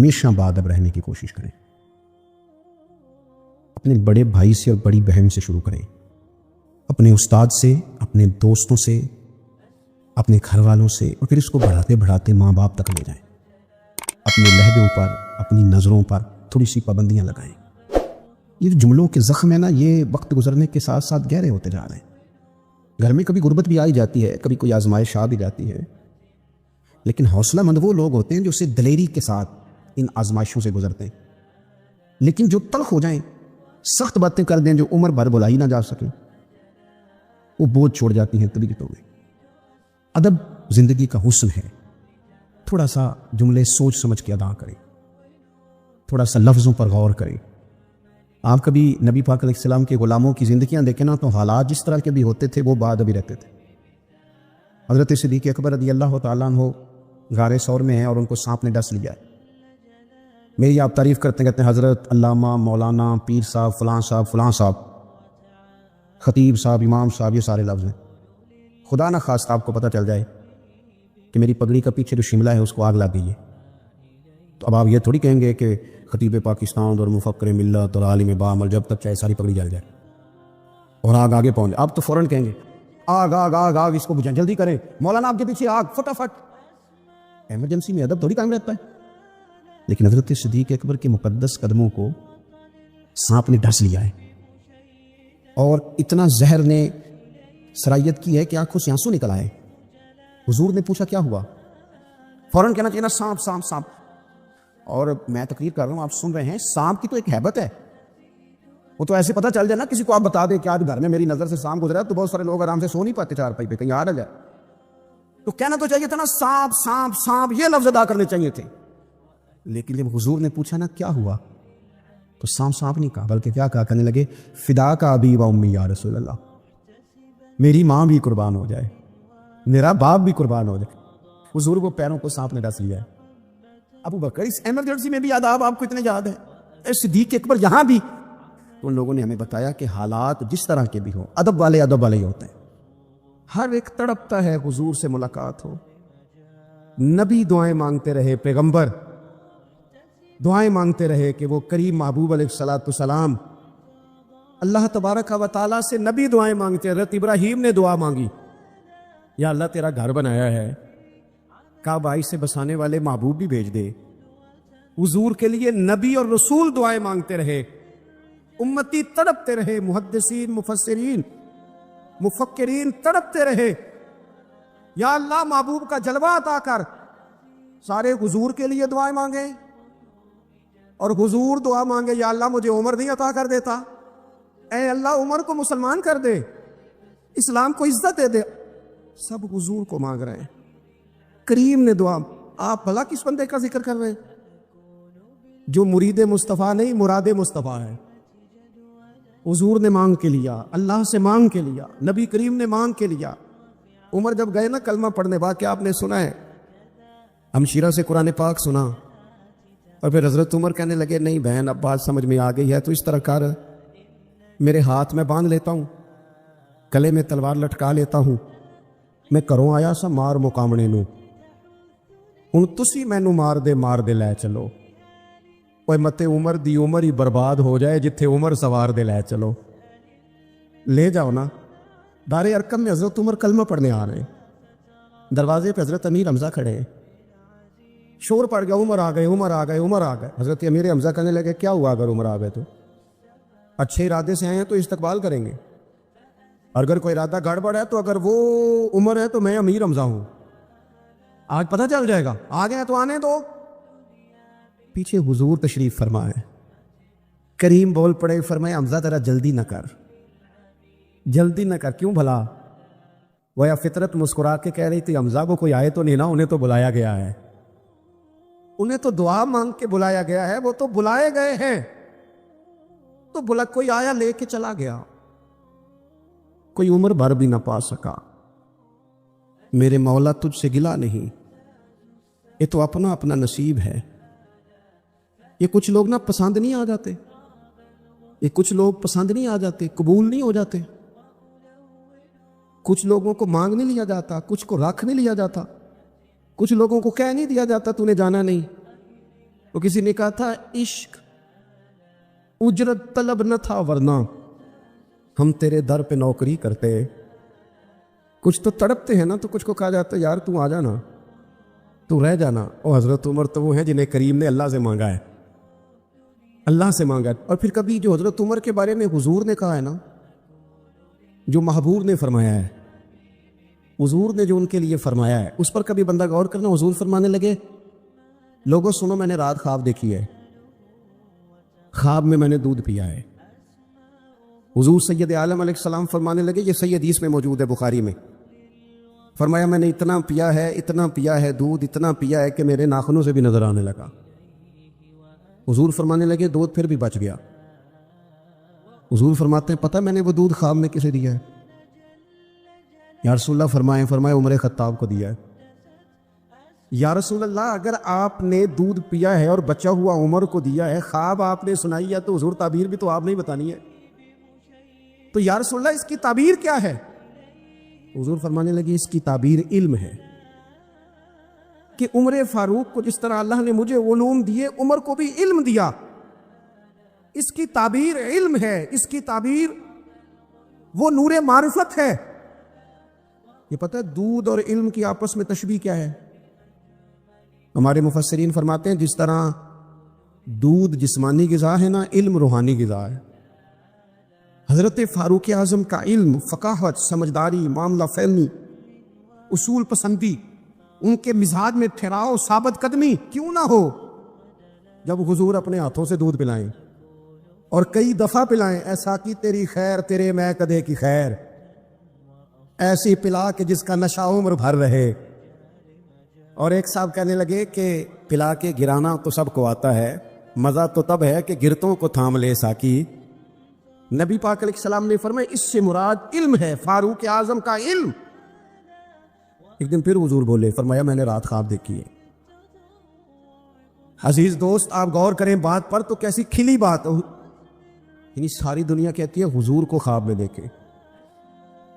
ہمیشہ باادب رہنے کی کوشش کریں. اپنے بڑے بھائی سے اور بڑی بہن سے شروع کریں، اپنے استاد سے، اپنے دوستوں سے، اپنے گھر والوں سے، اور پھر اس کو بڑھاتے بڑھاتے ماں باپ تک لے جائیں. اپنے لہجوں پر، اپنی نظروں پر تھوڑی سی پابندیاں لگائیں. یہ جو جملوں کے زخم ہے نا، یہ وقت گزرنے کے ساتھ ساتھ گہرے ہوتے جا رہے ہیں. گھر میں کبھی غربت بھی آئی جاتی ہے، کبھی کوئی آزمائش آ بھی جاتی ہے، لیکن حوصلہ مند وہ لوگ ہوتے ہیں جو اسے دلیری کے ساتھ ان آزمائشوں سے گزرتے ہیں. لیکن جو تلخ ہو جائیں، سخت باتیں کر دیں جو عمر بھر بلائی نہ جا سکیں، وہ بوجھ چھوڑ جاتی ہیں طبیعتوں میں. ادب زندگی کا حسن ہے. تھوڑا سا جملے سوچ سمجھ کے ادا کریں، تھوڑا سا لفظوں پر غور کریں. آپ کبھی نبی پاک علیہ السلام کے غلاموں کی زندگیاں دیکھیں نا، تو حالات جس طرح کے بھی ہوتے تھے وہ باادبی رہتے تھے. حضرت صدیق اکبر رضی اللہ تعالیٰ عنہ غار ثور میں ہیں اور ان کو سانپ نے ڈس لیا ہے. میری آپ تعریف کرتے ہیں، کہتے ہیں حضرت علامہ مولانا پیر صاحب فلاں صاحب فلاں صاحب، خطیب صاحب، امام صاحب، یہ سارے لفظ ہیں. خدا نہ خواستہ آپ کو پتہ چل جائے کہ میری پگڑی کا پیچھے جو شملہ ہے اس کو آگ لگ گئی ہے، تو اب آپ یہ تھوڑی کہیں گے کہ خطیب پاکستان اور مفکر ملت اور عالم بعمل جب تک چاہے ساری پگڑی جل جائے اور آگ آگے پہنچ جائے. آپ تو فوراً کہیں گے آگ آگ آگ آگ، اس کو بجھائیں، جلدی کریں، مولانا آپ کے پیچھے آگ، فٹافٹ. ایمرجنسی میں ادب تھوڑی قائم رہتا ہے. لیکن حضرت صدیق اکبر کے مقدس قدموں کو سانپ نے ڈس لیا ہے، اور اتنا زہر نے صلاحیت کی ہے کہ آنکھوں سے آنسو نکل آئے. حضور نے پوچھا کیا ہوا، فوراً کہنا چاہیے نا سانپ سانپ سانپ. اور میں تقریر کر رہا ہوں، آپ سن رہے ہیں، سانپ کی تو ایک ہیبت ہے. وہ تو ایسے پتہ چل جائے نا، کسی کو آپ بتا دیں کہ آج گھر میں میری نظر سے سانپ گزرا، تو بہت سارے لوگ آرام سے سو نہیں پاتے چارپائی پہ، کہیں آ جائے. تو کہنا تو چاہیے تھا نا سانپ سانپ سانپ، یہ لفظ ادا کرنے چاہیے تھے. لیکن جب حضور نے پوچھا نا کیا ہوا، تو سانپ سانپ نہیں کہا، بلکہ کیا کہا، کہنے لگے فدا کا ابی و امی یا رسول اللہ، میری ماں بھی قربان ہو جائے، میرا باپ بھی قربان ہو جائے. حضور کو پیروں کو سانپ نے ڈس لیا ہے. ابو بکر اس ایمرجنسی میں بھی آداب آپ کو اتنے یاد ہیں، صدیق اکبر یہاں بھی. تو ان لوگوں نے ہمیں بتایا کہ حالات جس طرح کے بھی ہوں، ادب والے ہی ہوتے ہیں. ہر ایک تڑپتا ہے حضور سے ملاقات ہو. نبی دعائیں مانگتے رہے، پیغمبر دعائیں مانگتے رہے کہ وہ کریم محبوب علیہ الصلوۃ والسلام اللہ تبارک و تعالیٰ سے نبی دعائیں مانگتے. حضرت ابراہیم نے دعا مانگی، یا اللہ تیرا گھر بنایا ہے، کعبہ سے بسانے والے محبوب بھی بھیج دے. حضور کے لیے نبی اور رسول دعائیں مانگتے رہے، امتی تڑپتے رہے، محدثین، مفسرین، مفکرین تڑپتے رہے، یا اللہ محبوب کا جلوہ عطا کر. سارے حضور کے لیے دعائیں مانگیں اور حضور دعا مانگے یا اللہ مجھے عمر نہیں عطا کر دیتا، اے اللہ عمر کو مسلمان کر دے، اسلام کو عزت دے دے. سب حضور کو مانگ رہے ہیں. کریم نے دعا، آپ بھلا کس بندے کا ذکر کر رہے ہیں جو مرید مصطفیٰ نہیں مراد مصطفیٰ ہے. حضور نے مانگ کے لیا، اللہ سے مانگ کے لیا، نبی کریم نے مانگ کے لیا. عمر جب گئے نا کلمہ پڑھنے، واقعہ آپ نے سنا ہے، ہمشیرہ سے قرآن پاک سنا، اور پھر حضرت عمر کہنے لگے نہیں بہن اب بات سمجھ میں آ گئی ہے، تو اس طرح کر، میرے ہاتھ میں باندھ لیتا ہوں، گلے میں تلوار لٹکا لیتا ہوں، میں کروں آیا سا مار مقامنے نو، ہن تسی مینو مار دے لے چلو. اوے متے عمر دی عمر ہی برباد ہو جائے جتھے عمر سوار دے لے چلو. لے جاؤ نا. دار ارقم میں حضرت عمر کلمہ پڑھنے آ رہے ہیں، دروازے پہ حضرت امیر حمزہ کھڑے ہیں. شور پڑ گیا، عمر آ گئے عمر آ گئے عمر آ گئے. حضرت امیر حمزہ کہنے لگے کیا ہوا اگر عمر آ گئے تو؟ اچھے ارادے سے آئے ہیں تو استقبال کریں گے، اگر کوئی ارادہ گڑبڑ ہے تو اگر وہ عمر ہے تو میں امیر حمزہ ہوں، آج پتہ چل جائے گا. آ گئے تو آنے دو. پیچھے حضور تشریف فرمائے، کریم بول پڑے، فرمائے حمزہ ذرا جلدی نہ کر، جلدی نہ کر. کیوں بھلا؟ وہ یا فطرت مسکرا کے کہہ رہی تھی حمزہ کو کوئی آئے تو نہیں نا، انہیں تو بلایا گیا ہے، انہیں تو دعا مانگ کے بلایا گیا ہے، وہ تو بلائے گئے ہیں. تو بلا کوئی آیا لے کے چلا گیا، کوئی عمر بھر بھی نہ پا سکا. میرے مولا تجھ سے گلا نہیں، یہ تو اپنا اپنا نصیب ہے. یہ کچھ لوگ نا پسند نہیں آ جاتے، یہ کچھ لوگ پسند نہیں آ جاتے، قبول نہیں ہو جاتے. کچھ لوگوں کو مانگ نہیں لیا جاتا، کچھ کو رکھ نہیں لیا جاتا، کچھ لوگوں کو کہہ نہیں دیا جاتا تو نے جانا نہیں. تو کسی نے کہا تھا عشق اجرت طلب نہ تھا ورنہ ہم تیرے در پہ نوکری کرتے. کچھ تو تڑپتے ہیں نا, تو کچھ کو کہا جاتا ہے یار تو آ جانا, تو رہ جانا. اور حضرت عمر تو وہ ہیں جنہیں کریم نے اللہ سے مانگا ہے, اللہ سے مانگا ہے. اور پھر کبھی جو حضرت عمر کے بارے میں حضور نے کہا ہے نا, جو محبوب نے فرمایا ہے, حضور نے جو ان کے لیے فرمایا ہے, اس پر کبھی بندہ غور کرنا. حضور فرمانے لگے لوگوں سنو, میں نے رات خواب دیکھی ہے, خواب میں نے دودھ پیا ہے. حضور سید عالم علیہ السلام فرمانے لگے, یہ صحیح حدیث میں موجود ہے بخاری میں, فرمایا میں نے اتنا پیا ہے دودھ, اتنا پیا ہے کہ میرے ناخنوں سے بھی نظر آنے لگا. حضور فرمانے لگے دودھ پھر بھی بچ گیا. حضور فرماتے ہیں پتہ میں نے وہ دودھ خواب میں کسے دیا ہے؟ یا رسول اللہ فرمایا عمر خطاب کو دیا ہے. یا رسول اللہ اگر آپ نے دودھ پیا ہے اور بچا ہوا عمر کو دیا ہے, خواب آپ نے سنائی ہے, تو حضور تعبیر بھی تو آپ نہیں بتانی ہے. تو یا رسول اللہ اس کی تعبیر کیا ہے؟ حضور فرمانے لگے اس کی تعبیر علم ہے, کہ عمر فاروق کو جس طرح اللہ نے مجھے علوم دیے, عمر کو بھی علم دیا. اس کی تعبیر علم ہے, اس کی تعبیر وہ نور معرفت ہے. یہ پتہ ہے دودھ اور علم کی آپس میں تشبیہ کیا ہے؟ ہمارے مفسرین فرماتے ہیں جس طرح دودھ جسمانی غذا ہے نا, علم روحانی غذا ہے. حضرت فاروق اعظم کا علم, فقاہت, سمجھداری, معاملہ فہمی, اصول پسندی, ان کے مزاج میں ٹھہراؤ, ثابت قدمی کیوں نہ ہو, جب حضور اپنے ہاتھوں سے دودھ پلائیں اور کئی دفعہ پلائیں, ایسا کی تیری خیر تیرے میں کدے کی خیر, ایسی پلا کہ جس کا نشہ عمر بھر رہے. اور ایک صاحب کہنے لگے کہ پلا کے گرانا تو سب کو آتا ہے, مزہ تو تب ہے کہ گرتوں کو تھام لے ساکی. نبی پاک علیہ السلام نے فرمایا اس سے مراد علم ہے, فاروق اعظم کا علم. ایک دن پھر حضور بولے, فرمایا میں نے رات خواب دیکھی ہے. عزیز دوست آپ غور کریں بات پر, تو کیسی کھلی بات, یعنی ساری دنیا کہتی ہے حضور کو خواب میں دیکھے.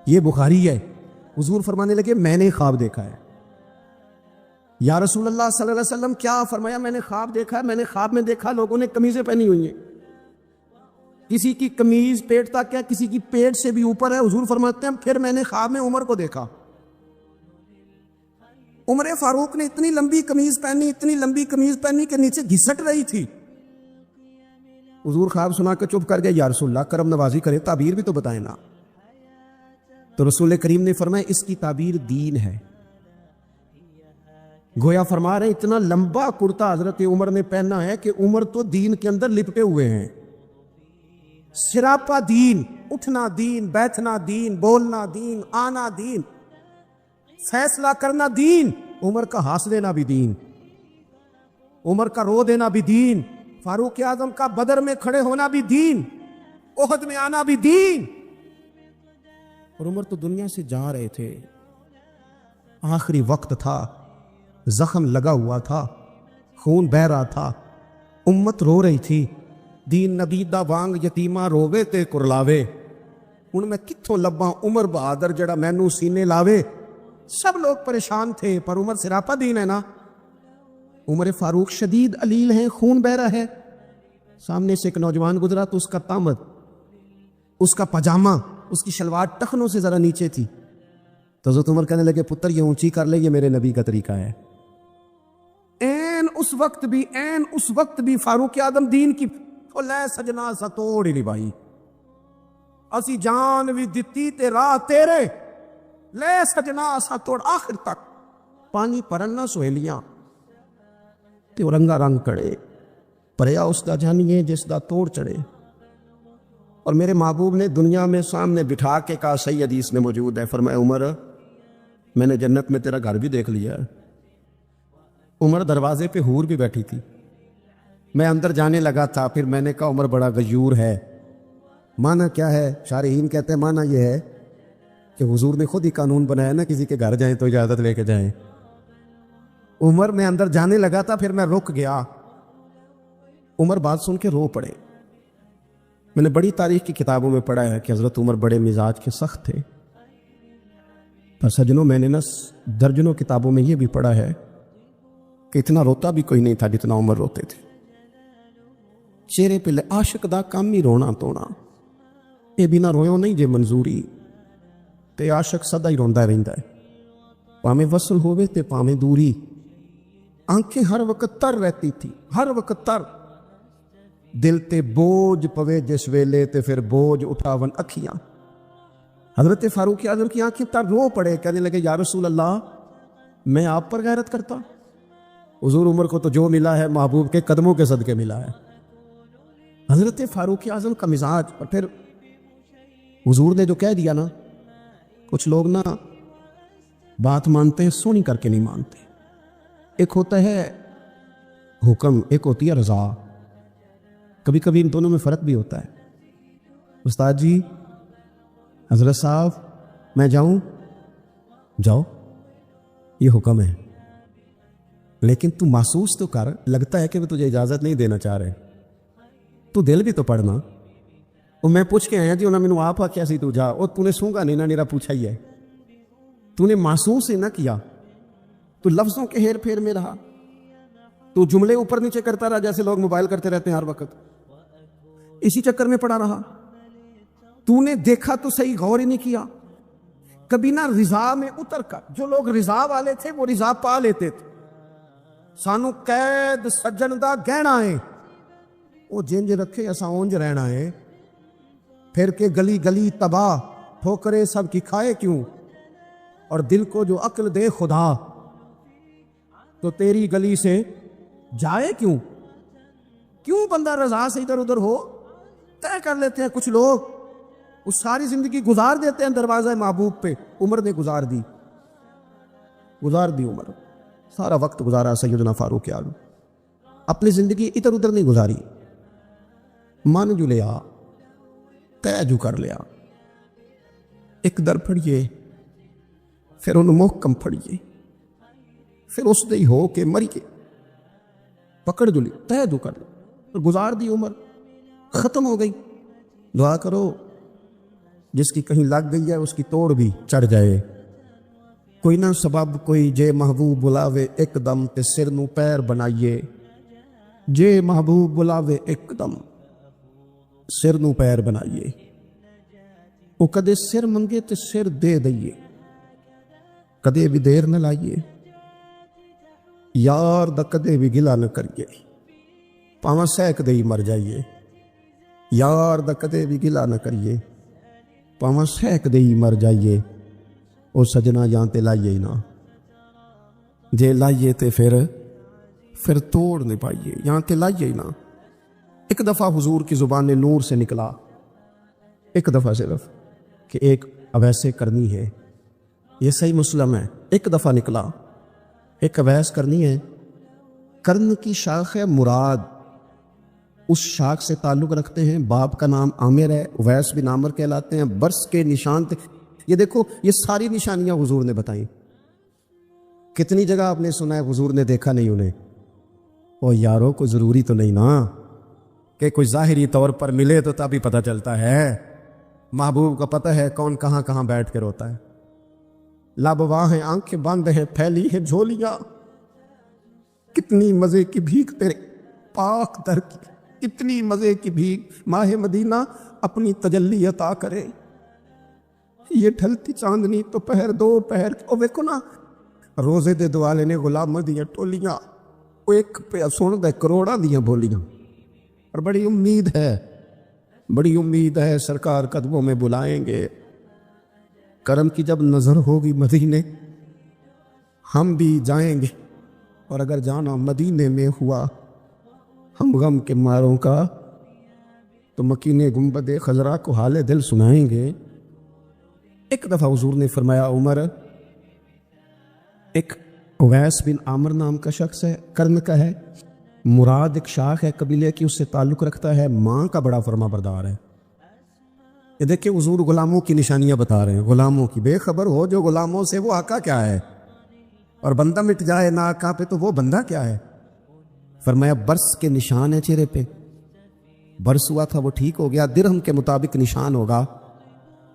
یہ بخاری ہے. حضور فرمانے لگے میں نے خواب دیکھا ہے. یا رسول اللہ صلی اللہ علیہ وسلم کیا؟ فرمایا میں نے خواب دیکھا ہے, میں نے خواب میں دیکھا لوگوں نے قمیضیں پہنی ہوئی ہیں, کسی کی قمیض پیٹ تک ہے, کسی کی پیٹ سے بھی اوپر ہے. حضور فرماتے ہیں پھر میں نے خواب میں عمر کو دیکھا. عمر فاروق نے اتنی لمبی قمیض پہنی کہ نیچے گھسٹ رہی تھی. حضور خواب سنا کے چپ کر گئے. یا رسول اللہ کرم نوازی کرے, تعبیر بھی تو بتائیں نا. تو رسول کریم نے فرمایا اس کی تعبیر دین ہے. گویا فرما رہے اتنا لمبا کرتا حضرت عمر نے پہنا ہے کہ عمر تو دین کے اندر لپٹے ہوئے ہیں. سراپا دین, اٹھنا دین, بیٹھنا دین, بولنا دین, آنا دین, فیصلہ کرنا دین. عمر کا ہنس دینا بھی دین, عمر کا رو دینا بھی دین, فاروق اعظم کا بدر میں کھڑے ہونا بھی دین, احد میں آنا بھی دین. اور عمر تو دنیا سے جا رہے تھے, آخری وقت تھا, زخم لگا ہوا تھا, خون بہ رہا تھا, امت رو رہی تھی. دین نبی دا وانگ یتیمہ رووے تے کرلاوے, ان میں کتھوں لباں عمر بہادر جڑا مینوں سینے لاوے. سب لوگ پریشان تھے, پر عمر سراپا دین ہے نا. عمر فاروق شدید علیل ہیں, خون بہ رہا ہے. سامنے سے ایک نوجوان گزرا تو اس کا تامت, اس کا پاجامہ, اس کی شلوار ٹخنوں سے ذرا نیچے تھی. تو حضرت عمر کہنے لگے پتر یہ اونچی کر لے, یہ میرے نبی کا طریقہ ہے. اس وقت بھی فاروق اعظم دین کی لے سجنا سا توڑ ہی نہیں بھائی, اسی جان بھی دتی تے راہ تیرے, لے سجنا سا توڑ آخر تک. پانی پرنا سہیلیاں تے رنگا رنگ کڑے, پریا اس دا جانیے جس دا توڑ چڑھے. اور میرے محبوب نے دنیا میں سامنے بٹھا کے کہا, صحیح حدیث میں موجود ہے, فرمایا عمر میں نے جنت میں تیرا گھر بھی دیکھ لیا. عمر دروازے پہ حور بھی بیٹھی تھی, میں اندر جانے لگا تھا, پھر میں نے کہا عمر بڑا غیور ہے. معنی کیا ہے؟ شارحین کہتے ہیں معنی یہ ہے کہ حضور نے خود ہی قانون بنایا نا, کسی کے گھر جائیں تو اجازت لے کے جائیں. عمر میں اندر جانے لگا تھا, پھر میں رک گیا. عمر بات سن کے رو پڑے. میں نے بڑی تاریخ کی کتابوں میں پڑھا ہے کہ حضرت عمر بڑے مزاج کے سخت تھے, پر سجنوں میں نے درجنوں کتابوں میں یہ بھی پڑھا ہے کہ اتنا روتا بھی کوئی نہیں تھا جتنا عمر روتے تھے. چہرے پہ عاشق دا کام ہی رونا تونا، یہ بنا رویو نہیں جے منظوری، تے عاشق سدا ہی روندا رہندا ہے، پاویں وصل ہوئے تے پاویں دوری۔ آنکھیں ہر وقت تر رہتی تھی، ہر وقت تر، دل تے بوجھ پوے جس ویلے تے پھر بوجھ اٹھاون اکھیاں۔ حضرت فاروق اعظم کی آنکھیں تر رو پڑے، کہنے لگے یا رسول اللہ میں آپ پر غیرت کرتا؟ حضور عمر کو تو جو ملا ہے محبوب کے قدموں کے صدقے ملا ہے۔ حضرت فاروق اعظم کا مزاج، اور پھر حضور نے جو کہہ دیا نا، کچھ لوگ نا بات مانتے ہیں سونی کر کے نہیں مانتے۔ ایک ہوتا ہے حکم، ایک ہوتی ہے رضا، کبھی کبھی ان دونوں میں فرق بھی ہوتا ہے۔ استاد جی، حضرت صاحب میں جاؤں؟ جاؤ، یہ حکم ہے، لیکن تو محسوس تو کر، لگتا ہے کہ وہ تجھے اجازت نہیں دینا چاہ رہے، تو دل بھی تو پڑھنا۔ اور میں پوچھ کے آیا جی انہوں نے مینوں آپ آکھیا سی تو جا، اور تو نے سونگا نہیں نہ، نیرا پوچھا ہی ہے، تو نے محسوس ہی نہ کیا، تو لفظوں کے ہیر پھیر میں رہا، تو جملے اوپر نیچے کرتا رہا جیسے لوگ موبائل کرتے رہتے ہیں ہر وقت، اسی چکر میں پڑا رہا۔ تو نے دیکھا تو صحیح، غور ہی نہیں کیا کبھی نہ رضا میں اتر کر۔ جو لوگ رضا والے تھے وہ رضا پا لیتے تھے۔ سانو قید سجن دا گہنا ہے، وہ جنج رکھے اسا اونج رہنا ہے، پھر کے گلی گلی تباہ، ٹھوکرے سب کی کھائے کیوں، اور دل کو جو عقل دے خدا، تو تیری گلی سے جائے کیوں؟ کیوں بندہ رضا سے ادھر ادھر ہو؟ طے کر لیتے ہیں کچھ لوگ، وہ ساری زندگی گزار دیتے ہیں دروازہ محبوب پہ۔ عمر نے گزار دی عمر، سارا وقت گزارا سیدنا فاروق اعظم، اپنی زندگی ادھر ادھر نہیں گزاری، مان جو لیا، طے جو کر لیا۔ ایک در پڑھیے، پھر انہوں محکم پڑھیے، پھر اس دے ہو کے مریے، پکڑ جو لی، طے جو کر لیا، گزار دی عمر، ختم ہو گئی۔ دعا کرو جس کی کہیں لگ گئی ہے اس کی توڑ بھی چڑھ جائے۔ کوئی نہ سبب کوئی جے محبوب بلاوے ایک دم تے سر نو پیر بنائیے، جے محبوب بلاوے ایک دم سر نو پیر بنائیے، وہ کدے سر منگے تے سر دے دئیے، کدے بھی دیر نہ لائیے، یار دا کدے بھی گلا نہ کریے، پاواں سہک دے ہی مر جائیے، یار دا کدے بھی گلا نہ کریے، پاواں سہک دے ہی مر جائیے، او سجنا یہاں تے لائیے ہی نہ، جے لائیے تے پھر توڑ نہیں پائیے، یہاں تے لائیے ہی نہ۔ ایک دفعہ حضور کی زبان نور سے نکلا، ایک دفعہ صرف، کہ ایک اویسے کرنی ہے، یہ صحیح مسلم ہے، ایک دفعہ نکلا، ایک اویس کرنی ہے۔ کرن کی شاخ ہے مراد، اس شاخ سے تعلق رکھتے ہیں، باپ کا نام عامر ہے، اویس بن عامر کہلاتے ہیں، برس کے نشان تھے۔ یہ دیکھو یہ ساری نشانیاں حضور نے بتائیں۔ کتنی جگہ آپ نے سنا ہے حضور نے دیکھا نہیں انہیں؟ او یارو کوئی ضروری تو نہیں نا کہ کوئی ظاہری طور پر ملے تو تب ہی پتہ چلتا ہے۔ محبوب کا پتہ ہے کون کہاں کہاں بیٹھ کے روتا ہے۔ لابواں ہیں، آنکھیں بند ہیں، پھیلی ہیں جھولیاں، کتنی مزے کی بھیک تیرے پاک در کی، کتنی مزے کی بھیک ماہ مدینہ اپنی تجلی عطا کرے۔ یہ ڈھلتی چاندنی تو پہر دو پہر، او ویکھو نا روزے دے دوالے نے غلام دیاں ٹولیاں، وہ ایک پہ سن دے کروڑاں دیاں بولیاں، اور بڑی امید ہے سرکار قدموں میں بلائیں گے۔ کرم کی جب نظر ہوگی مدینے ہم بھی جائیں گے، اور اگر جانا مدینے میں ہوا ہم غم کے ماروں کا تو مکین گنبد خضرا کو حال دل سنائیں گے۔ ایک دفعہ حضور نے فرمایا عمر، ایک اویس بن عامر نام کا شخص ہے، کرن کا ہے، مراد ایک شاخ ہے قبیلے کی، اس سے تعلق رکھتا ہے، ماں کا بڑا فرما بردار ہے۔ یہ دیکھیں حضور غلاموں کی نشانیاں بتا رہے ہیں، غلاموں کی، بے خبر ہو جو غلاموں سے وہ آقا کیا ہے، اور بندہ مٹ جائے نہ آقا پہ تو وہ بندہ کیا ہے۔ فرمایا برس کے نشان ہے چہرے پہ، برس ہوا تھا وہ ٹھیک ہو گیا، درہم کے مطابق نشان ہوگا،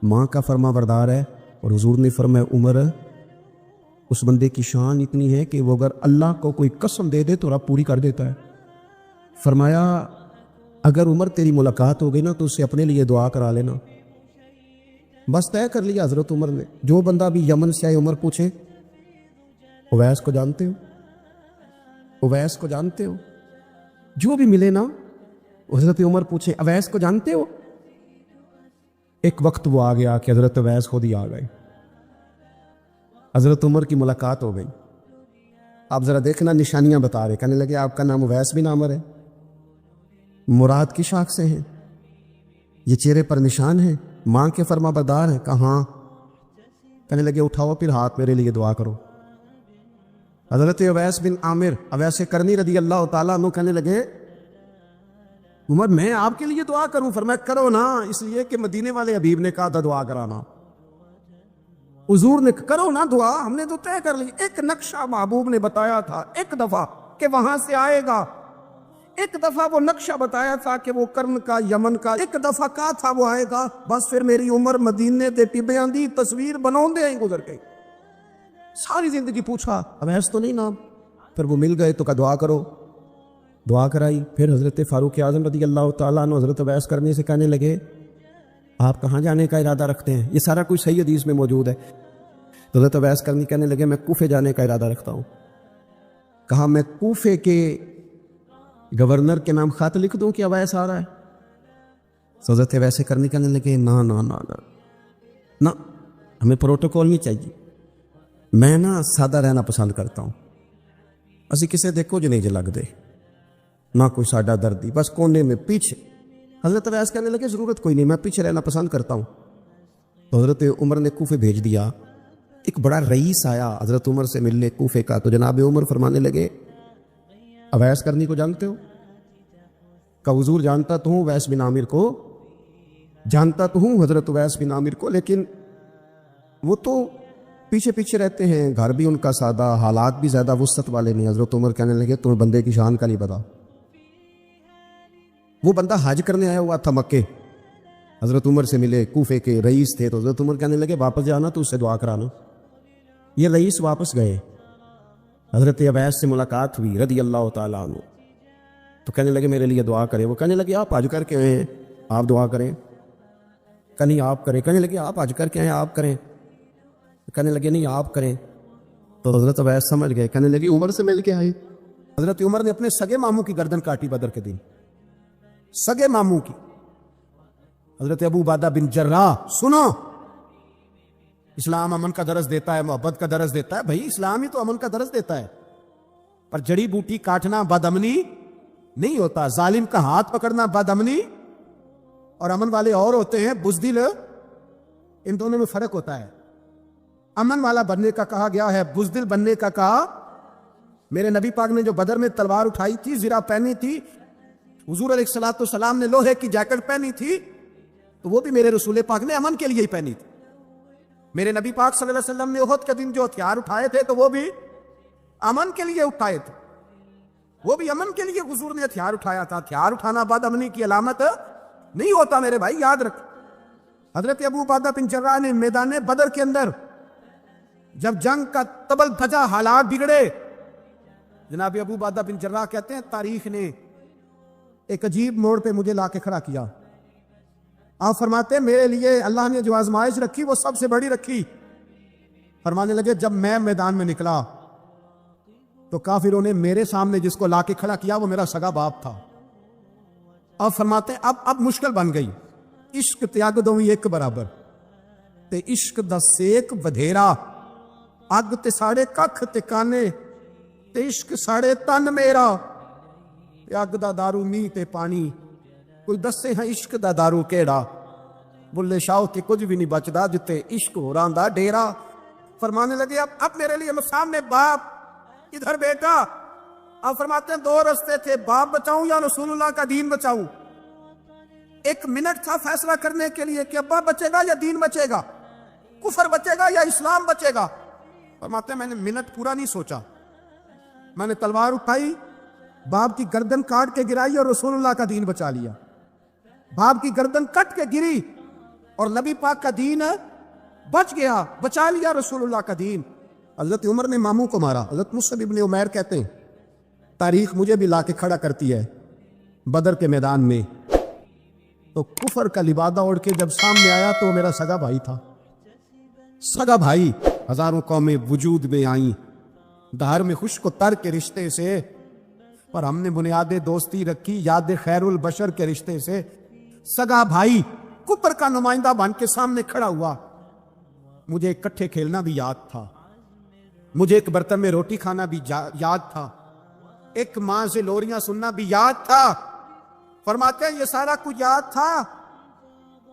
ماں کا فرما بردار ہے۔ اور حضور نے فرمایا عمر، اس بندے کی شان اتنی ہے کہ وہ اگر اللہ کو کوئی قسم دے دے تو رب پوری کر دیتا ہے۔ فرمایا اگر عمر تیری ملاقات ہو گئی نا تو اس سے اپنے لیے دعا کرا لینا. بس طے کر لیا حضرت عمر نے. جو بندہ بھی یمن سے آئے عمر پوچھے اویس کو جانتے ہو, اویس کو جانتے ہو, جو بھی ملے نا حضرت عمر پوچھے اویس کو جانتے ہو. ایک وقت وہ آ گیا کہ حضرت اویس خود ہی آ گئے, حضرت عمر کی ملاقات ہو گئی. آپ ذرا دیکھنا نشانیاں بتا رہے, کہنے لگے آپ کا نام اویس بن عامر ہے, مراد کی شاخ سے ہیں, یہ چہرے پر نشان ہیں, ماں کے فرما بردار ہیں. کہاں؟ کہنے لگے اٹھاؤ پھر ہاتھ میرے لیے دعا کرو. حضرت اویس بن عامر اویس کرنی رضی اللہ تعالیٰ عنہ کہنے لگے عمر میں آپ کے لیے دعا کروں؟ فرمایا کرو نا, اس لیے کہ مدینے والے حبیب نے کہا تھا دعا کرانا, حضور نے کرو نا دعا, ہم نے تو طے کر لی. ایک نقشہ محبوب نے بتایا تھا ایک دفعہ کہ وہاں سے آئے گا, ایک دفعہ وہ نقشہ بتایا تھا کہ وہ کرن کا یمن کا, ایک دفعہ کہا تھا وہ آئے گا. بس پھر میری عمر مدینے دے ٹبیاں دی تصویر بناؤں دے گزر گئی. ساری زندگی پوچھا اویس تو نہیں نام, پھر وہ مل گئے تو کہا دعا کرو, دعا کرائی. پھر حضرت فاروق اعظم رضی اللہ تعالیٰ عنہ حضرت اویس کرنے سے کہنے لگے آپ کہاں جانے کا ارادہ رکھتے ہیں؟ یہ سارا کچھ صحیح حدیث میں موجود ہے. تو حضرت اویس کرنی کہنے لگے میں کوفے جانے کا ارادہ رکھتا ہوں. کہا میں کوفے کے گورنر کے نام خط لکھ دوں کہ اویس آ رہا ہے؟ تو حضرت اویس کرنی کہنے لگے نا نا نا نا نا, ہمیں پروٹوکول نہیں چاہیے, میں نا سادہ رہنا پسند کرتا ہوں. اسی کسے دیکھو جو نہیں جے لگ دے, نہ کوئی ساڈا دردی, بس کونے میں پیچھے. حضرت اویس کہنے لگے ضرورت کوئی نہیں, میں پیچھے رہنا پسند کرتا ہوں. تو حضرت عمر نے کوفے بھیج دیا. ایک بڑا رئیس آیا حضرت عمر سے ملنے کوفے کا, تو جناب عمر فرمانے لگے اویس کرنی کو جانتے ہو؟ کہ حضور جانتا تو ہوں اویس بن عامر کو, جانتا تو ہوں حضرت اویس بن عامر کو, لیکن وہ تو پیچھے پیچھے رہتے ہیں, گھر بھی ان کا سادہ, حالات بھی زیادہ وسعت والے نہیں. حضرت عمر کہنے لگے تمہیں بندے کی شان کا نہیں پتا. وہ بندہ حج کرنے آیا ہوا تھا مکے, حضرت عمر سے ملے, کوفے کے رئیس تھے. تو حضرت عمر کہنے لگے واپس جانا تو اس سے دعا کرانا. یہ رئیس واپس گئے, حضرت اویس سے ملاقات ہوئی رضی اللہ تعالیٰ عنہ. تو کہنے لگے میرے لیے دعا کریں. وہ کہنے لگے آپ حج کر کے آئے ہیں, آپ دعا کریں. کہ نہیں آپ کریں. کہنے لگے آپ حج کر کے آئے ہیں, آپ کریں. کہنے لگے نہیں آپ کریں. تو حضرت اویس سمجھ گئے, کہنے لگے عمر سے مل کے آئے. حضرت عمر نے اپنے سگے ماموں کی گردن کاٹی بدر کے دن, سگے ماموں کی. حضرت ابو عبیدہ بن جراح, سنو اسلام امن کا درس دیتا ہے, محبت کا درس دیتا ہے. بھائی اسلام ہی تو امن کا درس دیتا ہے, پر جڑی بوٹی کاٹنا بد امنی نہیں ہوتا. ظالم کا ہاتھ پکڑنا بد امنی, اور امن والے اور ہوتے ہیں بزدل, ان دونوں میں فرق ہوتا ہے. امن والا بننے کا کہا گیا ہے, بزدل بننے کا کہا. میرے نبی پاک نے جو بدر میں تلوار اٹھائی تھی, زرہ پہنی تھی, حضور علیہ الصلوۃ والسلام نے لوہے کی جیکٹ پہنی تھی, تو وہ بھی میرے رسول پاک نے امن کے لیے ہی پہنی تھی. میرے نبی پاک صلی اللہ علیہ وسلم نے احد کے دن جو ہتھیار اٹھائے تھے تو وہ بھی امن کے لیے اٹھائے تھے, وہ بھی امن کے لیے حضور نے ہتھیار اٹھایا تھا. ہتھیار اٹھانا بد امنی کی علامت نہیں ہوتا میرے بھائی, یاد رکھ. حضرت ابو عبیدہ بن جراح نے میدان بدر کے اندر جب جنگ کا تبل دھجا, حالات بگڑے, جناب ابو عبیدہ بن جراح کہتے ہیں تاریخ نے ایک عجیب موڑ پہ مجھے لا کے کھڑا کیا. آپ فرماتے ہیں میرے لیے اللہ نے جو آزمائش رکھی وہ سب سے بڑی رکھی. فرمانے لگے جب میں میدان میں نکلا تو کافروں نے میرے سامنے جس کو لا کے کھڑا کیا وہ میرا سگا باپ تھا. آپ فرماتے ہیں اب مشکل بن گئی. عشق تیاگ دو ایک برابر, تے عشق دا سیک بدھیرا, اگ تے ساڑے ککھ تے کانے, تے عشق ساڑے تن میرا, اگ دا دارو می تے پانی, کوئی دسے ہیں عشق دا دارو کیڑا, بلے شاہ تے کچھ بھی نہیں بچدا جتے عشق ہو رہا ڈیرا. فرمانے لگے اب میرے لیے سامنے باپ, ادھر بیٹا. آپ فرماتے ہیں دو رستے تھے, باپ بچاؤں یا رسول اللہ کا دین بچاؤں. ایک منٹ تھا فیصلہ کرنے کے لیے کہ ابا بچے گا یا دین بچے گا, کفر بچے گا یا اسلام بچے گا. فرماتے ہیں میں نے منٹ پورا نہیں سوچا, میں نے تلوار اٹھائی, باپ کی گردن کاٹ کے گرائی اور رسول اللہ کا دین بچا لیا. باپ کی گردن کٹ کے گری اور نبی پاک کا دین بچ گیا, بچا لیا رسول اللہ کا دین. حضرت عمر نے ماموں کو مارا. حضرت مصعب ابن عمیر کہتے ہیں تاریخ مجھے بھی لا کے کھڑا کرتی ہے, بدر کے میدان میں، تو کفر کا لبادہ اوڑھ کے جب سامنے آیا تو وہ میرا سگا بھائی تھا، سگا بھائی۔ ہزاروں قومیں وجود میں آئیں دہر میں خشک و تر کے رشتے سے، پر ہم نے بنیاد دوستی رکھی یاد خیر البشر کے رشتے سے۔ سگا بھائی کفر کا نمائندہ بن کے سامنے کھڑا ہوا۔ مجھے اکٹھے کھیلنا بھی یاد تھا، مجھے ایک برتن میں روٹی کھانا بھی یاد تھا، ایک ماں سے لوریاں سننا بھی یاد تھا۔ فرماتے ہیں یہ سارا کچھ یاد تھا،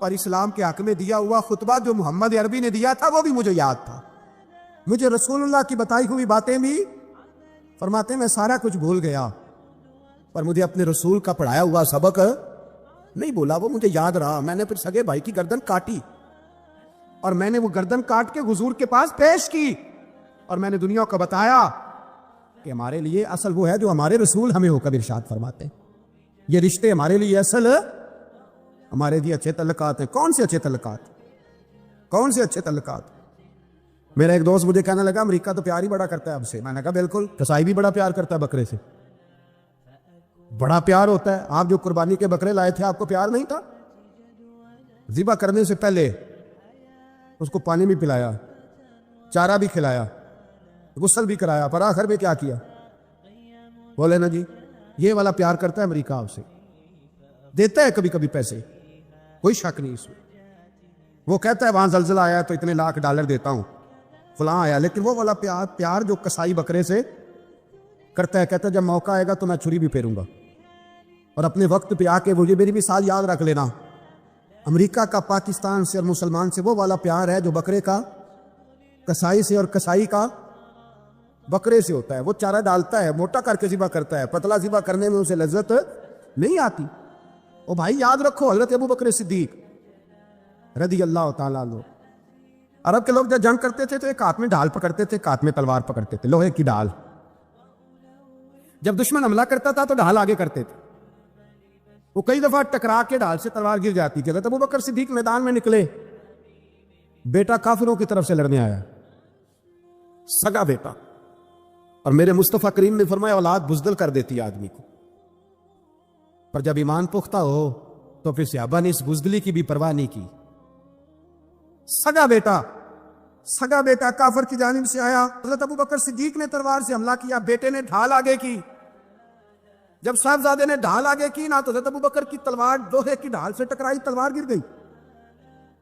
پر اسلام کے حق میں دیا ہوا خطبہ جو محمد عربی نے دیا تھا وہ بھی مجھے یاد تھا، مجھے رسول اللہ کی بتائی ہوئی باتیں بھی۔ فرماتے ہیں میں سارا کچھ بھول گیا، پر مجھے اپنے رسول کا پڑھایا ہوا سبق نہیں بولا، وہ مجھے یاد رہا۔ میں نے پھر سگے بھائی کی گردن کاٹی، اور میں نے وہ گردن کاٹ کے حضور کے پاس پیش کی، اور میں نے دنیا کو بتایا کہ ہمارے لیے اصل وہ ہے جو ہمارے رسول ہمیں ہو کر ارشاد فرماتے ہیں۔ یہ رشتے ہمارے لیے اصل، ہمارے لیے اچھے تعلقات ہیں۔ کون سے اچھے تعلقات؟ کون سے اچھے تعلقات؟ میرا ایک دوست مجھے کہنے لگا امریکہ تو پیار ہی بڑا کرتا ہے اب سے۔ میں نے کہا بالکل، کسائی بھی بڑا پیار کرتا ہے بکرے سے، بڑا پیار ہوتا ہے۔ آپ جو قربانی کے بکرے لائے تھے آپ کو پیار نہیں تھا؟ ذبح کرنے سے پہلے اس کو پانی بھی پلایا، چارہ بھی کھلایا، غسل بھی کرایا، پر آخر میں کیا کیا؟ بولے نا جی، یہ والا پیار کرتا ہے امریکہ آپ سے، دیتا ہے کبھی کبھی پیسے، کوئی شک نہیں اس میں۔ وہ کہتا ہے وہاں زلزلہ آیا تو اتنے لاکھ ڈالر دیتا ہوں، فلاں آیا، لیکن وہ والا پیار جو کسائی بکرے سے کرتا ہے، کہتا ہے جب موقع آئے گا تو میں چھری بھی پھیروں گا، اور اپنے وقت پہ آ کے مجھے میری مثال یاد رکھ لینا۔ امریکہ کا پاکستان سے اور مسلمان سے وہ والا پیار ہے جو بکرے کا کسائی سے اور کسائی کا بکرے سے ہوتا ہے۔ وہ چارہ ڈالتا ہے، موٹا کر کے ذبح کرتا ہے، پتلا ذبح کرنے میں اسے لذت نہیں آتی۔ او بھائی یاد رکھو، حضرت ابو بکر صدیق رضی اللہ تعالیٰ عنہ، عرب کے لوگ جب جنگ کرتے تھے تو ایک ہاتھ میں ڈھال پکڑتے تھے، ایک ہاتھ میں تلوار پکڑتے تھے، لوہے کی ڈھال۔ جب دشمن حملہ کرتا تھا تو ڈھال آگے کرتے تھے، وہ کئی دفعہ ٹکرا کے ڈھال سے تلوار گر جاتی تھی۔ حضرت ابو بکر صدیق میدان میں نکلے، بیٹا کافروں کی طرف سے لڑنے آیا، سگا بیٹا، اور میرے مصطفیٰ کریم نے فرمایا اولاد بزدل کر دیتی ہے آدمی کو، پر جب ایمان پختہ ہو تو پھر صحابہ نے اس بزدلی کی بھی پرواہ نہیں کی۔ سگا بیٹا کافر کی جانب سے آیا، حضرت ابو بکر صدیق نے تلوار سے حملہ کیا، بیٹے نے ڈھال آگے کی۔ جب صاحبزادے نے ڈھال آگے کی نا تو حضرت ابو بکر کی تلوار لوہے کی ڈھال سے ٹکرائی، تلوار گر گئی۔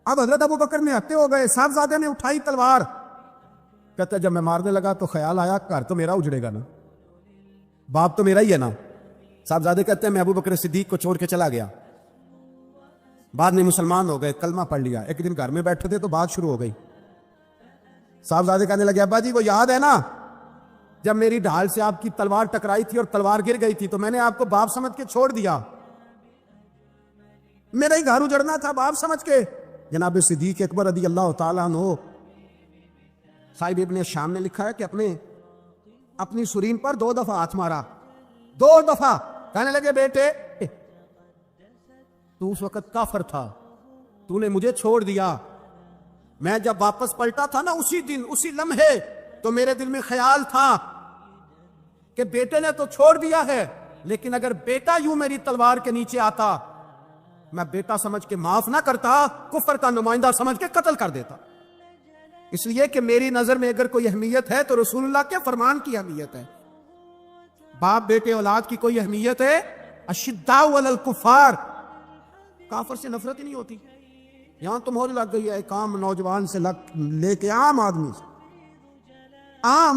اب حضرت ابو بکر نے ہتے ہو گئے، صاحبزادے نے اٹھائی تلوار، کہتا ہے جب میں مارنے لگا تو خیال آیا گھر تو میرا اجڑے گا نا، باپ تو میرا ہی ہے نا۔ صاحبزادے کہتے ہیں میں ابو بکر صدیق کو چھوڑ کے چلا گیا، بعد میں مسلمان ہو گئے، کلمہ پڑھ لیا۔ ایک دن گھر میں بیٹھے تھے تو بات شروع ہو گئی، صاحبزادے کہنے لگے ابا جی وہ یاد ہے نا جب میری ڈھال سے آپ کی تلوار ٹکرائی تھی اور تلوار گر گئی تھی تو میں نے آپ کو باپ سمجھ کے چھوڑ دیا، میرا ہی گھر اجڑنا تھا باپ سمجھ کے۔ جناب صدیق اکبر رضی اللہ تعالیٰ عنہ، صاحب ابن شام نے لکھا ہے کہ اپنی سرین پر 2 دفعہ ہاتھ مارا، 2 دفعہ، کہنے لگے بیٹے تو اس وقت کافر تھا، تو نے مجھے چھوڑ دیا، میں جب واپس پلٹا تھا نا اسی دن اسی لمحے تو میرے دل میں خیال تھا کہ بیٹے نے تو چھوڑ دیا ہے، لیکن اگر بیٹا یوں میری تلوار کے نیچے آتا میں بیٹا سمجھ کے معاف نہ کرتا، کفر کا نمائندہ سمجھ کے قتل کر دیتا۔ اس لیے کہ میری نظر میں اگر کوئی اہمیت ہے تو رسول اللہ کے فرمان کی اہمیت ہے، باپ بیٹے اولاد کی کوئی اہمیت ہے؟ اشداء علی الکفار، کافر سے نفرت ہی نہیں ہوتی۔ یہاں تو مہر لگ گئی ہے ایک عام نوجوان سے لے کے عام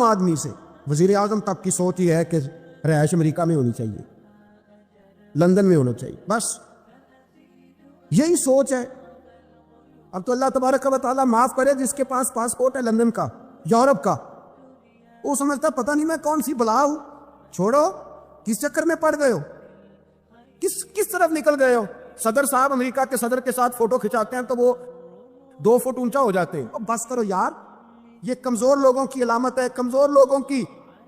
آدمی سے وزیر اعظم تک کی سوچ یہ ہے کہ رہائش امریکہ میں ہونی چاہیے، لندن میں ہونا چاہیے، بس یہی سوچ ہے۔ اب تو اللہ تبارک و تعالیٰ معاف کرے جس کے پاس پاسپورٹ ہے لندن کا، یورپ کا، وہ سمجھتا پتہ نہیں میں کون سی بلا ہوں۔ چھوڑو، کس چکر میں پڑ گئے ہو، کس طرف نکل گئے ہو؟ صدر صاحب امریکہ کے صدر کے ساتھ فوٹو کھچاتے ہیں تو وہ 2 فٹ اونچا ہو جاتے ہیں۔ اب بس کرو یار، یہ کمزور لوگوں کی علامت ہے، کمزور لوگوں کی۔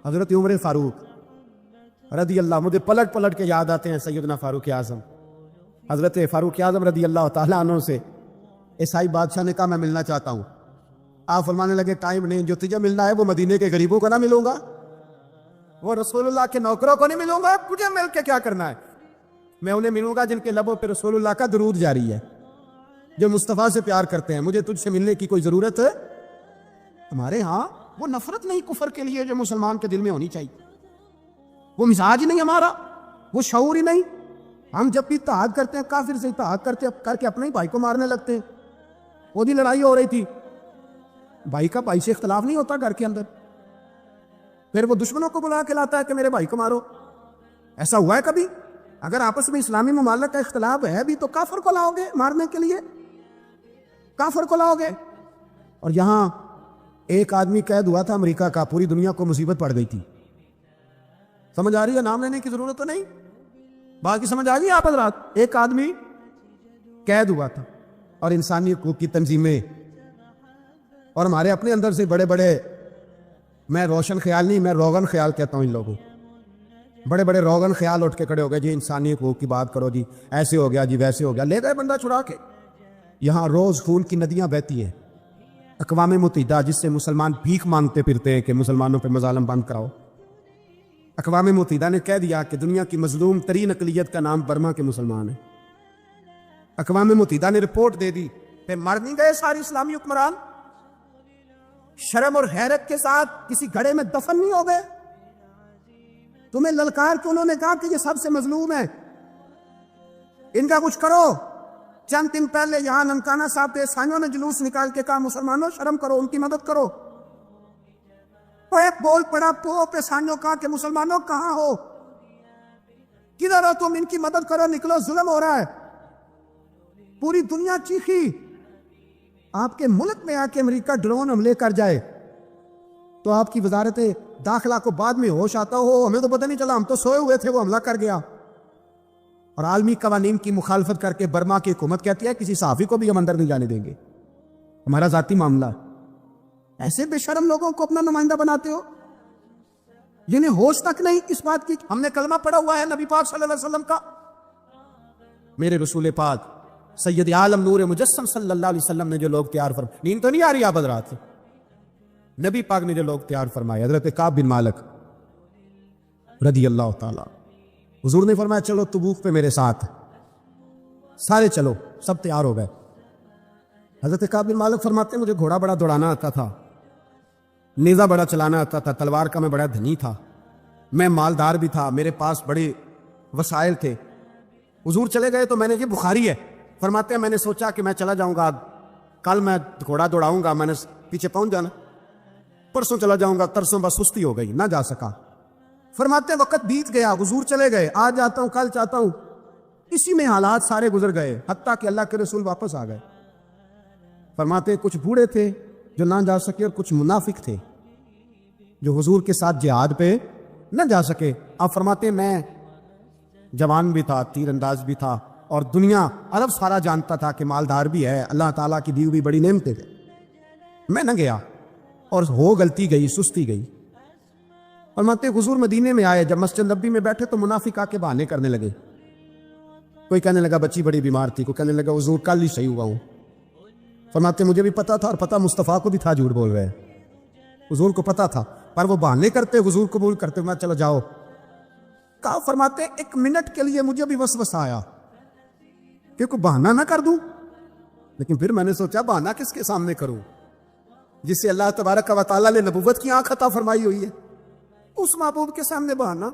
حضرت عمر فاروق رضی اللہ، مجھے پلٹ کے یاد آتے ہیں سیدنا فاروق اعظم، حضرت فاروق اعظم رضی اللہ تعالیٰ عنہ سے عیسائی بادشاہ نے کہا میں ملنا چاہتا ہوں۔ آپ فرمانے لگے ٹائم نہیں، جو تجھے ملنا ہے وہ مدینے کے غریبوں کو نہ ملوں گا، وہ رسول اللہ کے نوکروں کو نہیں ملوں گا، تجھے مل کے کیا کرنا ہے؟ میں انہیں ملوں گا جن کے لبوں پہ رسول اللہ کا درود جاری ہے، جو مصطفیٰ سے پیار کرتے ہیں. مجھے تجھ سے ملنے کی کوئی ضرورت ہے؟ ہمارے ہاں وہ نفرت نہیں کفر کے لیے جو مسلمان کے دل میں ہونی چاہیے، وہ مزاج ہی نہیں ہمارا، وہ شعور ہی نہیں. ہم جب بھی اتحاد کرتے ہیں کافر سے اتحاد کر کے اپنے ہی بھائی کو مارنے لگتے ہیں. وہ بھی لڑائی ہو رہی تھی، بھائی کا بھائی سے اختلاف نہیں ہوتا گھر کے اندر، پھر وہ دشمنوں کو بلا کے لاتا ہے کہ میرے بھائی کو مارو. ایسا ہوا ہے کبھی؟ اگر آپس میں اسلامی ممالک کا اختلاف ہے بھی تو کافر کو لاؤ گے مارنے کے لیے؟ کافر کو لاؤ گے؟ اور یہاں ایک آدمی قید ہوا تھا امریکہ کا، پوری دنیا کو مصیبت پڑ گئی تھی. سمجھ آ رہی ہے؟ نام لینے کی ضرورت تو نہیں، باقی سمجھ آ گئی آپ حضرات. ایک آدمی قید ہوا تھا اور انسانی حقوق کی تنظیمیں اور ہمارے اپنے اندر سے بڑے بڑے، میں روشن خیال نہیں، میں روغن خیال کہتا ہوں ان لوگوں، بڑے بڑے روغن خیال اٹھ کے کھڑے ہو گئے، جی انسانی حقوق کی بات کرو، جی ایسے ہو گیا، جی ویسے ہو گیا. لے گئے بندہ چھڑا کے. یہاں روز خون کی ندیاں بہتی ہیں. اقوام متحدہ جس سے مسلمان بھیک مانگتے پھرتے ہیں کہ مسلمانوں پہ مظالم بند کراؤ، اقوام متحدہ نے کہہ دیا کہ دنیا کی مظلوم ترین اقلیت کا نام برما کے مسلمان ہیں. اقوام متحدہ نے رپورٹ دے دی، پھر مر نہیں گئے سارے اسلامی حکمران؟ شرم اور حیرت کے ساتھ کسی گھڑے میں دفن نہیں ہو گئے؟ تمہیں للکار کے انہوں نے کہا کہ یہ سب سے مظلوم ہے، ان کا کچھ کرو. چند دن پہلے یہاں ننکانہ صاحب کے عیسائیوں نے جلوس نکال کے کہا مسلمانوں شرم کرو، ان کی مدد کرو. تو ایک بول پڑا پوپ عیسائیوں کا کہ مسلمانوں کہاں ہو، کدھر ہو تم، ان کی مدد کرو، نکلو، ظلم ہو رہا ہے. پوری دنیا چیخی. آپ کے ملک میں آ کے امریکہ ڈرون حملے کر جائے تو آپ کی وزارت داخلہ کو بعد میں ہوش آتا ہو، ہمیں تو پتہ نہیں چلا، ہم تو سوئے ہوئے تھے، وہ حملہ کر گیا. اور عالمی قوانین کی مخالفت کر کے برما کی حکومت کہتی ہے کسی صحافی کو بھی ہم اندر نہیں جانے دیں گے، ہمارا ذاتی معاملہ. ایسے بے شرم لوگوں کو اپنا نمائندہ بناتے ہو جنہیں ہوش تک نہیں اس بات کی. ہم نے کلمہ پڑھا ہوا ہے نبی پاک صلی اللہ علیہ وسلم کا، میرے رسول پاک سید عالم نور مجسم صلی اللہ علیہ وسلم نے جو لوگ تیار فرمائے. نیند تو نہیں آ رہی آپ حضرات سے؟ نبی پاک نے جو لوگ تیار فرمائے، حضرت کعب بن مالک رضی اللہ تعالی، حضور نے فرمایا چلو تبوک پہ میرے ساتھ، سارے چلو، سب تیار ہو گئے. حضرت کعب بن مالک فرماتے ہیں مجھے گھوڑا بڑا دوڑانا آتا تھا، نیزہ بڑا چلانا آتا تھا، تلوار کا میں بڑا دھنی تھا، میں مالدار بھی تھا، میرے پاس بڑے وسائل تھے. حضور چلے گئے تو میں نے، یہ بخاری ہے، فرماتے ہیں میں نے سوچا کہ میں چلا جاؤں گا، کل میں گھوڑا دوڑاؤں گا، میں نے پیچھے پہنچ جانا، پرسوں چلا جاؤں گا، ترسوں بس سستی ہو گئی، نہ جا سکا. فرماتے ہیں وقت بیت گیا، حضور چلے گئے، آج جاتا ہوں کل چاہتا ہوں، اسی میں حالات سارے گزر گئے، حتیٰ کہ اللہ کے رسول واپس آ گئے. فرماتے ہیں کچھ بوڑھے تھے جو نہ جا سکے اور کچھ منافق تھے جو حضور کے ساتھ جہاد پہ نہ جا سکے. آپ فرماتے ہیں میں جوان بھی تھا، تیر انداز بھی تھا، اور دنیا عرب سارا جانتا تھا کہ مالدار بھی ہے، اللہ تعالیٰ کی دی ہوئی بڑی نعمتیں تھے. میں نہ گیا اور ہو غلطی گئی، سستی گئی. فرماتے ہیں حضور مدینے میں آئے، جب مسجد نبی میں بیٹھے تو منافق آ کے بہانے کرنے لگے. کوئی کہنے لگا بچی بڑی بیمار تھی، کوئی کہنے لگا حضور کل ہی صحیح ہوا ہوں. فرماتے مجھے بھی پتا تھا اور پتا مصطفیٰ کو بھی تھا جھوٹ بول رہے ہیں، حضور کو پتا تھا، پر وہ بہانے کرتے، حضور قبول کرتے. میں چلو جاؤ کہا. فرماتے ایک منٹ کے لیے مجھے بھی وسوسہ آیا کہ کوئی بہانہ نہ کر دوں، لیکن پھر میں نے سوچا بہانہ کس کے سامنے کروں جس سے اللہ تبارک و تعالیٰ نے نبوت کی آنکھ عطا فرمائی ہوئی ہے، اس محبوب کے سامنے بہانہ.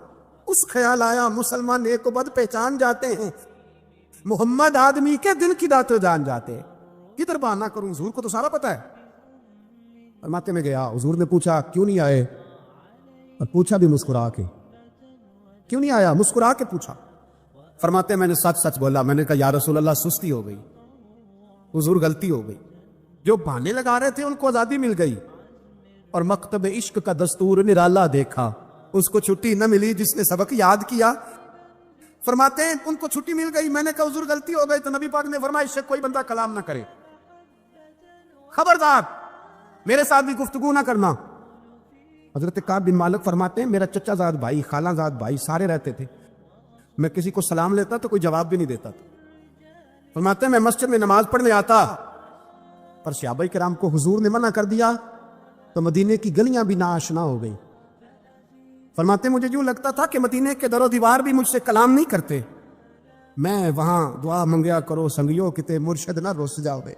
اس خیال آیا مسلمان نیک و بد پہچان جاتے ہیں، محمد آدمی کے دل کی باتیں جان جاتے ہیں، کدھر بہانہ کروں، حضور کو تو سارا پتا ہے. فرماتے میں گیا، حضور نے پوچھا کیوں نہیں آئے، اور پوچھا بھی مسکرا کے، کیوں نہیں آیا، مسکرا کے پوچھا. فرماتے میں نے سچ سچ بولا، میں نے کہا یا رسول اللہ سستی ہو گئی، حضور غلطی ہو گئی. جو بہانے لگا رہے تھے ان کو آزادی مل گئی، اور مکتب عشق کا دستور نرالا دیکھا، اس کو چھٹی نہ ملی جس نے سبق یاد کیا. فرماتے ہیں ان کو چھٹی مل گئی. میں نے کہا حضور غلطی ہو گئی، تو نبی پاک نے فرمایا اس سے کوئی بندہ کلام نہ کرے، خبردار میرے ساتھ بھی گفتگو نہ کرنا. حضرت کعب بن مالک فرماتے ہیں میرا چچا زاد بھائی، خالہ زاد بھائی سارے رہتے تھے، میں کسی کو سلام لیتا تو کوئی جواب بھی نہیں دیتا تھا. فرماتے ہیں میں مسجد میں نماز پڑھنے آتا، پر صحابہ کرام کو حضور نے منع کر دیا تو مدینے کی گلیاں بھی ناآشنا ہو گئی. فرماتے ہیں مجھے یوں لگتا تھا کہ مدینے کے در و دیوار بھی مجھ سے کلام نہیں کرتے، میں وہاں دعا منگیا کرو سنگیو کتے مرشد نہ رس جاوے،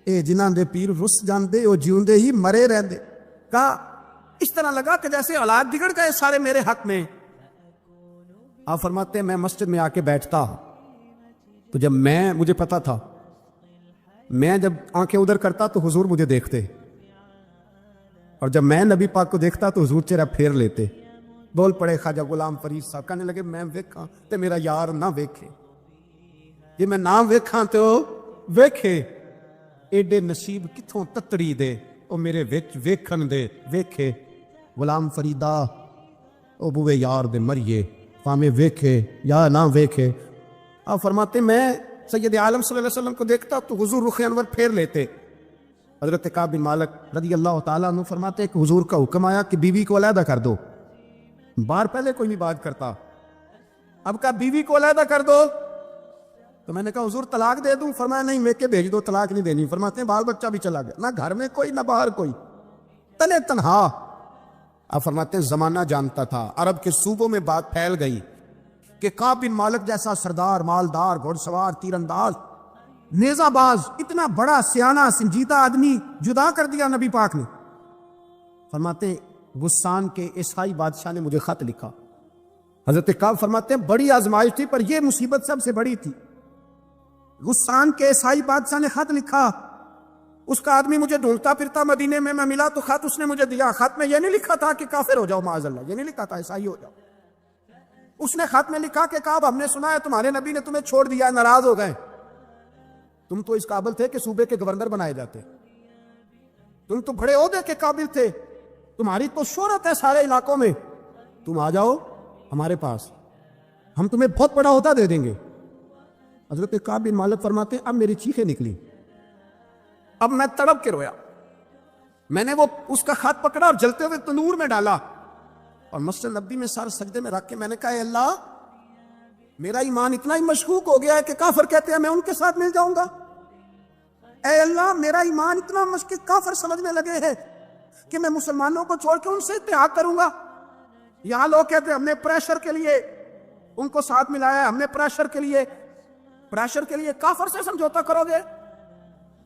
اے جنہاں دے پیر رس جاندے او جیوندے ہی مرے رہندے۔ کہا اس طرح لگا کہ جیسے اولاد بگڑ گئے سارے میرے حق میں۔ آپ فرماتے ہیں میں مسجد میں آ کے بیٹھتا تو جب مجھے پتا تھا میں جب آنکھیں ادھر کرتا تو حضور مجھے دیکھتے، اور جب میں نبی پاک کو دیکھتا تو حضور چہرہ پھیر لیتے۔ بول پڑے خواجہ غلام فرید صاحب، کہنے لگے میں ویکھاں تے میرا یار نہ ویکھے، جی میں نہ ویکھاں تو ویکھے، ایڈے نصیب کتھوں تتڑی دے او میرے وچ ویکھن دے ویکھے۔ غلام فریدا او بوے یار دے مریے پامے ویکھے یا نہ ویکھے۔ آپ فرماتے میں سید عالم صلی اللہ علیہ وسلم کو دیکھتا تو حضور رخ انور پھیر لیتے۔ حضرت کعب بن مالک رضی اللہ تعالیٰ عنہ فرماتے ہیں کہ حضور کا حکم آیا کہ بیوی کو علیحدہ کر دو۔ بار پہلے کوئی نہیں بات کرتا، اب کہا بیوی کو علیحدہ کر دو، تو میں نے کہا حضور طلاق دے دوں؟ فرمایا نہیں، میں کے بھیج دو، طلاق نہیں دینی۔ فرماتے ہیں بال بچہ بھی چلا گیا، نہ گھر میں کوئی نہ باہر کوئی، تنے تنہا۔ آپ فرماتے ہیں زمانہ جانتا تھا، عرب کے صوبوں میں بات پھیل گئی کہ کعب بن مالک جیسا سردار، مالدار، گھوڑ سوار، تیر انداز، نیزہ باز، اتنا بڑا سیانہ سنجیدہ آدمی جدا کر دیا نبی پاک نے۔ فرماتے ہیں غسان کے عیسائی بادشاہ نے مجھے خط لکھا۔ حضرت کعب فرماتے ہیں بڑی آزمائش تھی پر یہ مصیبت سب سے بڑی تھی۔ غسان کے عیسائی بادشاہ نے خط لکھا، اس کا آدمی مجھے ڈھونڈتا پھرتا مدینے میں، میں ملا تو خط اس نے مجھے دیا۔ خط میں یہ نہیں لکھا تھا کہ کافر ہو جاؤ معاذ اللہ، یہ نہیں لکھا تھا عیسائی ہو جاؤ۔ اس نے خط میں لکھا کہ کعب ہم نے سنا ہے تمہارے نبی نے تمہیں چھوڑ دیا، ناراض ہو گئے، تم تو اس قابل تھے کہ صوبے کے گورنر بنائے جاتے، تم تو بڑے عہدے کے قابل تھے، تمہاری تو شہرت ہے سارے علاقوں میں، تم آ جاؤ ہمارے پاس، ہم تمہیں بہت بڑا عہدہ دے دیں گے۔ حضرت کعب بن مالک فرماتے ہیں اب میری چیخیں نکلی، اب میں تڑپ کے رویا۔ میں نے وہ اس کا خط پکڑا اور جلتے ہوئے تنور میں ڈالا اور مسجد نبی میں سارے سجدے میں رکھ کے میں نے کہا اے اللہ، میرا ایمان اتنا ہی مشکوک ہو گیا ہے کہ کافر کہتے ہیں میں ان کے ساتھ مل جاؤں گا۔ اے اللہ، میرا ایمان اتنا مشکوک، کافر سمجھنے لگے ہیں کہ میں مسلمانوں کو چھوڑ کے ان سے اتحاد کروں گا۔ یہاں لوگ کہتے ہیں ہم نے پریشر کے لیے ان کو ساتھ ملایا ہے، ہم نے پریشر کے لیے کافر سے سمجھوتا کرو گے،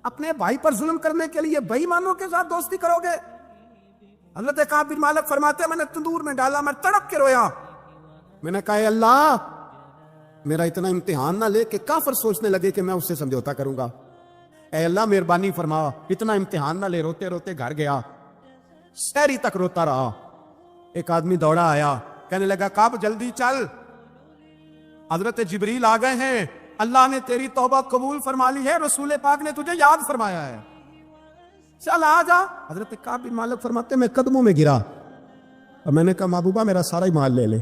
اپنے بھائی پر ظلم کرنے کے لیے بے ایمانوں کے ساتھ دوستی کرو گے۔ حضرت کعب بن مالک فرماتے ہیں میں نے تندور میں ڈالا، میں تڑپ کے رویا۔ میں نے کہا اے اللہ، میرا اتنا امتحان نہ لے کہ کافر سوچنے لگے کہ میں اس سے سمجھوتا کروں گا۔ اے اللہ مہربانی فرما، اتنا امتحان نہ لے۔ روتے روتے گھر گیا، سحری تک روتا رہا۔ ایک آدمی دوڑا آیا، کہنے لگا کعب جلدی چل، حضرت جبریل آ گئے ہیں، اللہ نے تیری توبہ قبول فرما لی ہے، رسول پاک نے تجھے یاد فرمایا ہے، چل آ جا۔ حضرت کعب بن مالک فرماتے میں قدموں میں گرا اور میں نے کہا محبوبہ میرا سارا ہی مال لے لے،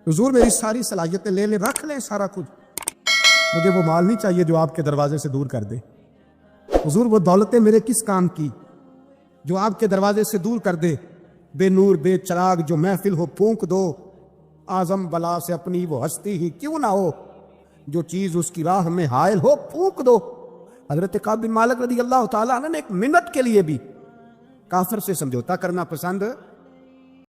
حضور میری ساری صلاحیتیں لے لے، رکھ لے سارا کچھ، مجھے وہ مال نہیں چاہیے جو آپ کے دروازے سے دور کر دے۔ حضور وہ دولتیں میرے کس کام کی جو آپ کے دروازے سے دور کر دے؟ بے نور بے چراغ جو محفل ہو پھونک دو، اعظم بلا سے اپنی وہ ہستی ہی کیوں نہ ہو، جو چیز اس کی راہ میں حائل ہو پھونک دو۔ حضرت کعب بن مالک رضی اللہ تعالیٰ عنہ نے ایک منٹ کے لیے بھی کافر سے سمجھوتا کرنا پسند